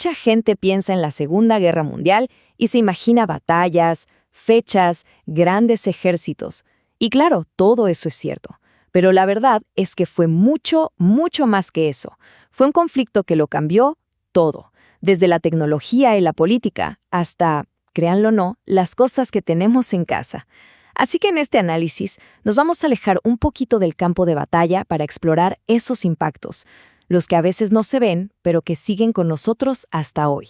mucha gente piensa en la Segunda Guerra Mundial y se imagina batallas, fechas, grandes ejércitos. Y claro, todo eso es cierto. Pero la verdad es que fue mucho, mucho más que eso. Fue un conflicto que lo cambió todo, desde la tecnología y la política hasta, créanlo o no, las cosas que tenemos en casa. Así que en este análisis nos vamos a alejar un poquito del campo de batalla para explorar esos impactos, los que a veces no se ven, pero que siguen con nosotros hasta hoy.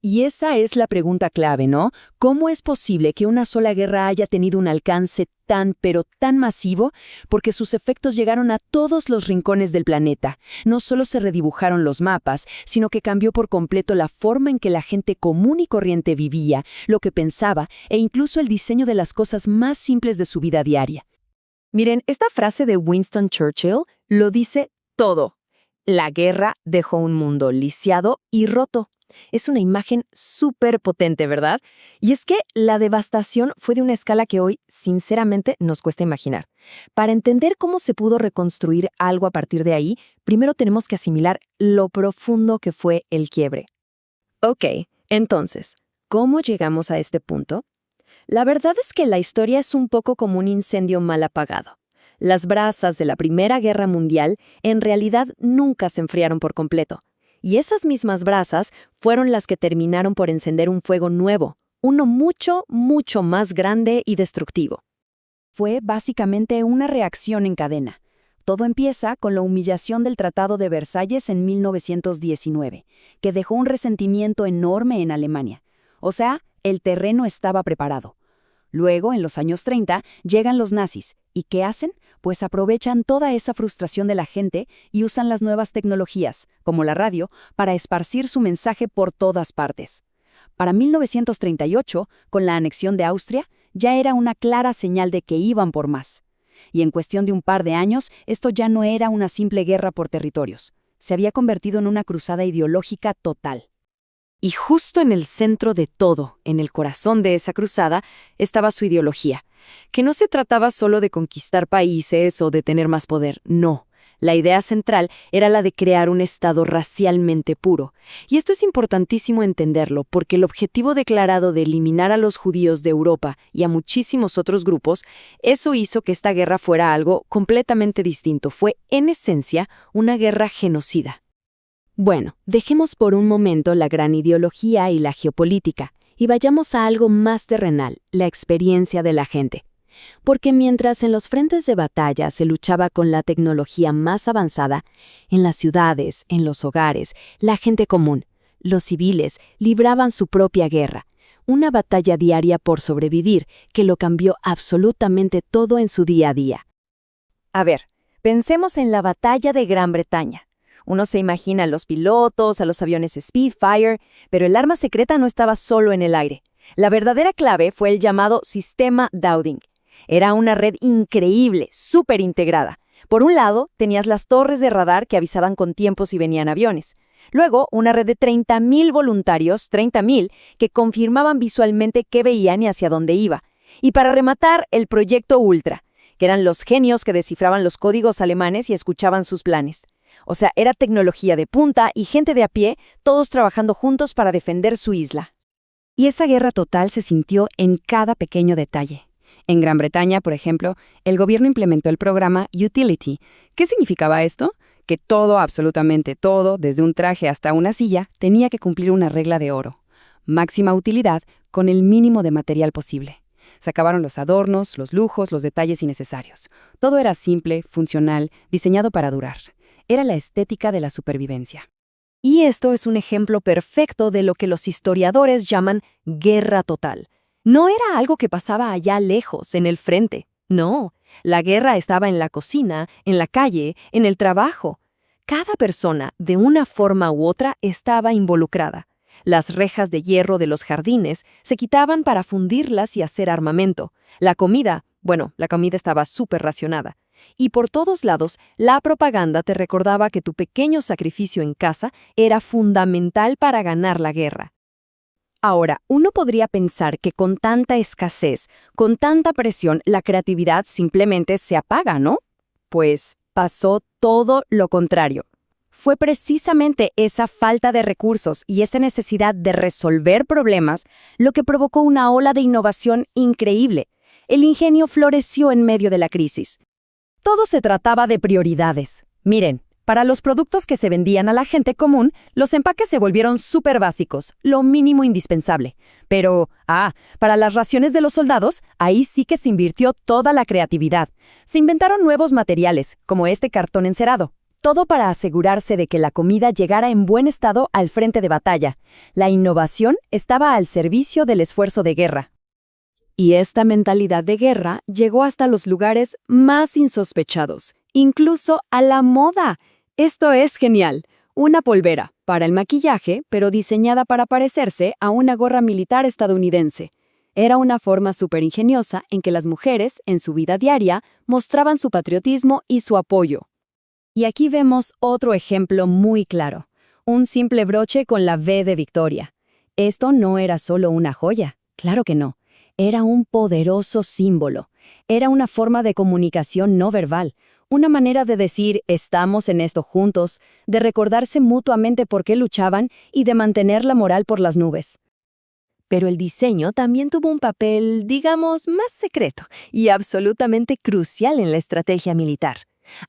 Y esa es la pregunta clave, ¿no? ¿Cómo es posible que una sola guerra haya tenido un alcance tan, pero tan masivo? Porque sus efectos llegaron a todos los rincones del planeta. No solo se redibujaron los mapas, sino que cambió por completo la forma en que la gente común y corriente vivía, lo que pensaba e incluso el diseño de las cosas más simples de su vida diaria. Miren, esta frase de Winston Churchill lo dice todo. La guerra dejó un mundo lisiado y roto. Es una imagen súper potente, ¿verdad? Y es que la devastación fue de una escala que hoy, sinceramente, nos cuesta imaginar. Para entender cómo se pudo reconstruir algo a partir de ahí, primero tenemos que asimilar lo profundo que fue el quiebre. Ok, entonces, ¿cómo llegamos a este punto? La verdad es que la historia es un poco como un incendio mal apagado. Las brasas de la Primera Guerra Mundial en realidad nunca se enfriaron por completo. Y esas mismas brasas fueron las que terminaron por encender un fuego nuevo, uno mucho, mucho más grande y destructivo. Fue básicamente una reacción en cadena. Todo empieza con la humillación del Tratado de Versalles en 1919, que dejó un resentimiento enorme en Alemania. O sea, el terreno estaba preparado. Luego, en los años 30, llegan los nazis. ¿Y qué hacen? Pues aprovechan toda esa frustración de la gente y usan las nuevas tecnologías, como la radio, para esparcir su mensaje por todas partes. Para 1938, con la anexión de Austria, ya era una clara señal de que iban por más. Y en cuestión de un par de años, esto ya no era una simple guerra por territorios. Se había convertido en una cruzada ideológica total. Y justo en el centro de todo, en el corazón de esa cruzada, estaba su ideología, que no se trataba solo de conquistar países o de tener más poder, no. La idea central era la de crear un Estado racialmente puro. Y esto es importantísimo entenderlo, porque el objetivo declarado de eliminar a los judíos de Europa y a muchísimos otros grupos, eso hizo que esta guerra fuera algo completamente distinto. Fue, en esencia, una guerra genocida. Bueno, dejemos por un momento la gran ideología y la geopolítica y vayamos a algo más terrenal, la experiencia de la gente. Porque mientras en los frentes de batalla se luchaba con la tecnología más avanzada, en las ciudades, en los hogares, la gente común, los civiles, libraban su propia guerra, una batalla diaria por sobrevivir que lo cambió absolutamente todo en su día a día. A ver, pensemos en la batalla de Gran Bretaña. Uno se imagina a los pilotos, a los aviones Spitfire, pero el arma secreta no estaba solo en el aire. La verdadera clave fue el llamado sistema Dowding. Era una red increíble, súper integrada. Por un lado, tenías las torres de radar que avisaban con tiempo si venían aviones. Luego, una red de 30.000 voluntarios, 30.000, que confirmaban visualmente qué veían y hacia dónde iba. Y para rematar, el proyecto Ultra, que eran los genios que descifraban los códigos alemanes y escuchaban sus planes. O sea, era tecnología de punta y gente de a pie, todos trabajando juntos para defender su isla. Y esa guerra total se sintió en cada pequeño detalle. En Gran Bretaña, por ejemplo, el gobierno implementó el programa Utility. ¿Qué significaba esto? Que todo, absolutamente todo, desde un traje hasta una silla, tenía que cumplir una regla de oro. Máxima utilidad con el mínimo de material posible. Se acabaron los adornos, los lujos, los detalles innecesarios. Todo era simple, funcional, diseñado para durar. Era la estética de la supervivencia. Y esto es un ejemplo perfecto de lo que los historiadores llaman guerra total. No era algo que pasaba allá lejos, en el frente. No, la guerra estaba en la cocina, en la calle, en el trabajo. Cada persona, de una forma u otra, estaba involucrada. Las rejas de hierro de los jardines se quitaban para fundirlas y hacer armamento. La comida estaba súper racionada. Y por todos lados, la propaganda te recordaba que tu pequeño sacrificio en casa era fundamental para ganar la guerra. Ahora, uno podría pensar que con tanta escasez, con tanta presión, la creatividad simplemente se apaga, ¿no? Pues pasó todo lo contrario. Fue precisamente esa falta de recursos y esa necesidad de resolver problemas lo que provocó una ola de innovación increíble. El ingenio floreció en medio de la crisis. Todo se trataba de prioridades. Miren, para los productos que se vendían a la gente común, los empaques se volvieron súper básicos, lo mínimo indispensable. Pero, para las raciones de los soldados, ahí sí que se invirtió toda la creatividad. Se inventaron nuevos materiales, como este cartón encerado. Todo para asegurarse de que la comida llegara en buen estado al frente de batalla. La innovación estaba al servicio del esfuerzo de guerra. Y esta mentalidad de guerra llegó hasta los lugares más insospechados, incluso a la moda. Esto es genial. Una polvera para el maquillaje, pero diseñada para parecerse a una gorra militar estadounidense. Era una forma súper ingeniosa en que las mujeres, en su vida diaria, mostraban su patriotismo y su apoyo. Y aquí vemos otro ejemplo muy claro. Un simple broche con la V de Victoria. Esto no era solo una joya, claro que no. Era un poderoso símbolo. Era una forma de comunicación no verbal, una manera de decir estamos en esto juntos, de recordarse mutuamente por qué luchaban y de mantener la moral por las nubes. Pero el diseño también tuvo un papel, digamos, más secreto y absolutamente crucial en la estrategia militar.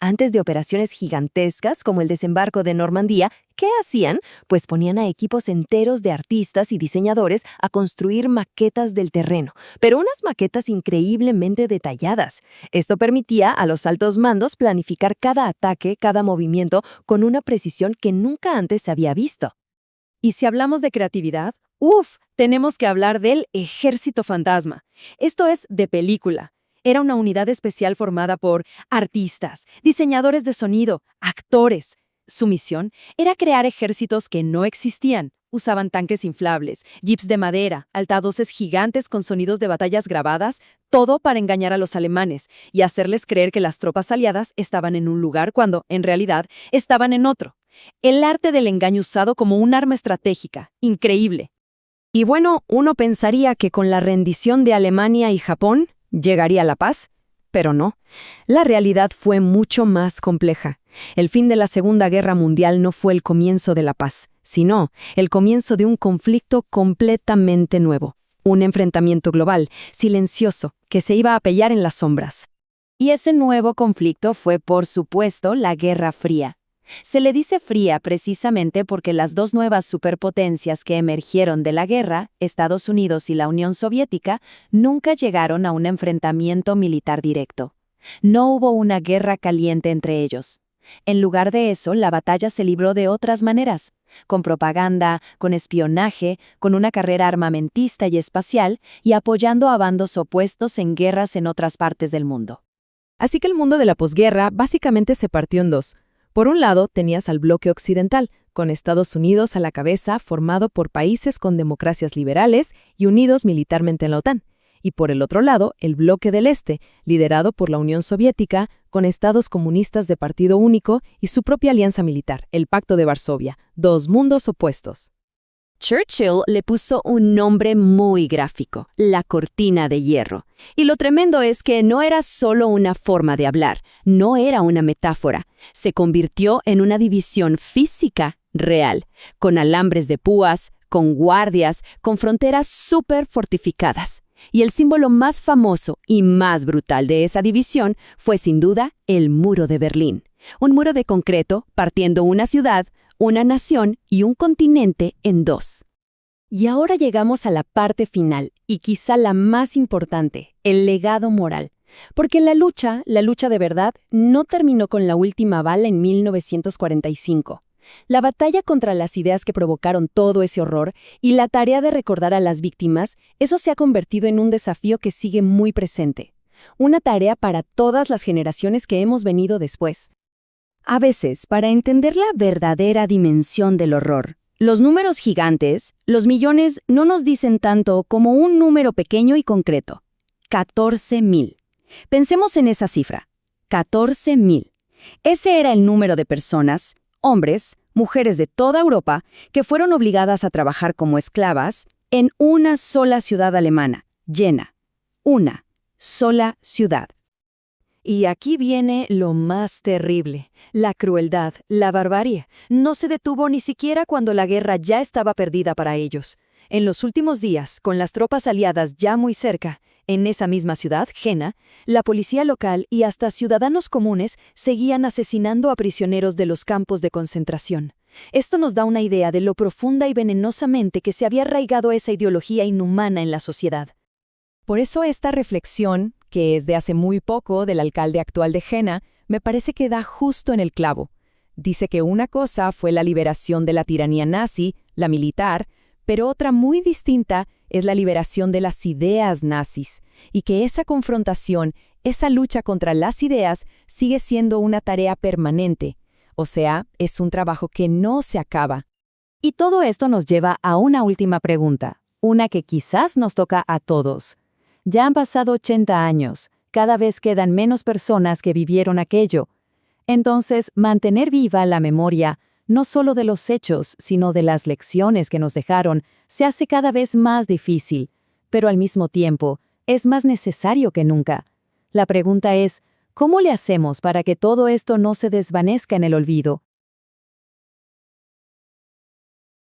Antes de operaciones gigantescas como el desembarco de Normandía, ¿qué hacían? Pues ponían a equipos enteros de artistas y diseñadores a construir maquetas del terreno, pero unas maquetas increíblemente detalladas. Esto permitía a los altos mandos planificar cada ataque, cada movimiento, con una precisión que nunca antes se había visto. Y si hablamos de creatividad, tenemos que hablar del Ejército Fantasma. Esto es de película. Era una unidad especial formada por artistas, diseñadores de sonido, actores. Su misión era crear ejércitos que no existían. Usaban tanques inflables, jeeps de madera, altavoces gigantes con sonidos de batallas grabadas, todo para engañar a los alemanes y hacerles creer que las tropas aliadas estaban en un lugar cuando, en realidad, estaban en otro. El arte del engaño usado como un arma estratégica. Increíble. Y bueno, uno pensaría que con la rendición de Alemania y Japón llegaría la paz, pero no. La realidad fue mucho más compleja. El fin de la Segunda Guerra Mundial no fue el comienzo de la paz, sino el comienzo de un conflicto completamente nuevo. Un enfrentamiento global, silencioso, que se iba a pelear en las sombras. Y ese nuevo conflicto fue, por supuesto, la Guerra Fría. Se le dice fría precisamente porque las dos nuevas superpotencias que emergieron de la guerra, Estados Unidos y la Unión Soviética, nunca llegaron a un enfrentamiento militar directo. No hubo una guerra caliente entre ellos. En lugar de eso, la batalla se libró de otras maneras, con propaganda, con espionaje, con una carrera armamentista y espacial, y apoyando a bandos opuestos en guerras en otras partes del mundo. Así que el mundo de la posguerra básicamente se partió en dos. Por un lado, tenías al bloque occidental, con Estados Unidos a la cabeza, formado por países con democracias liberales y unidos militarmente en la OTAN. Y por el otro lado, el bloque del Este, liderado por la Unión Soviética, con estados comunistas de partido único y su propia alianza militar, el Pacto de Varsovia, dos mundos opuestos. Churchill le puso un nombre muy gráfico, la cortina de hierro. Y lo tremendo es que no era solo una forma de hablar, no era una metáfora. Se convirtió en una división física real, con alambres de púas, con guardias, con fronteras súper fortificadas. Y el símbolo más famoso y más brutal de esa división fue sin duda el Muro de Berlín. Un muro de concreto partiendo una ciudad, una nación y un continente en dos. Y ahora llegamos a la parte final, y quizá la más importante, el legado moral. Porque la lucha de verdad, no terminó con la última bala en 1945. La batalla contra las ideas que provocaron todo ese horror y la tarea de recordar a las víctimas, eso se ha convertido en un desafío que sigue muy presente. Una tarea para todas las generaciones que hemos venido después. A veces, para entender la verdadera dimensión del horror, los números gigantes, los millones, no nos dicen tanto como un número pequeño y concreto. 14.000. Pensemos en esa cifra. 14.000. Ese era el número de personas, hombres, mujeres de toda Europa, que fueron obligadas a trabajar como esclavas en una sola ciudad alemana, Jena. Una sola ciudad. Y aquí viene lo más terrible, la crueldad, la barbarie. No se detuvo ni siquiera cuando la guerra ya estaba perdida para ellos. En los últimos días, con las tropas aliadas ya muy cerca, en esa misma ciudad, Jena, la policía local y hasta ciudadanos comunes seguían asesinando a prisioneros de los campos de concentración. Esto nos da una idea de lo profunda y venenosamente que se había arraigado esa ideología inhumana en la sociedad. Por eso esta reflexión, que es de hace muy poco del alcalde actual de Jena, me parece que da justo en el clavo. Dice que una cosa fue la liberación de la tiranía nazi, la militar, pero otra muy distinta es la liberación de las ideas nazis, y que esa confrontación, esa lucha contra las ideas, sigue siendo una tarea permanente. O sea, es un trabajo que no se acaba. Y todo esto nos lleva a una última pregunta, una que quizás nos toca a todos. Ya han pasado 80 años, cada vez quedan menos personas que vivieron aquello. Entonces, mantener viva la memoria, no solo de los hechos, sino de las lecciones que nos dejaron, se hace cada vez más difícil, pero al mismo tiempo, es más necesario que nunca. La pregunta es, ¿cómo le hacemos para que todo esto no se desvanezca en el olvido?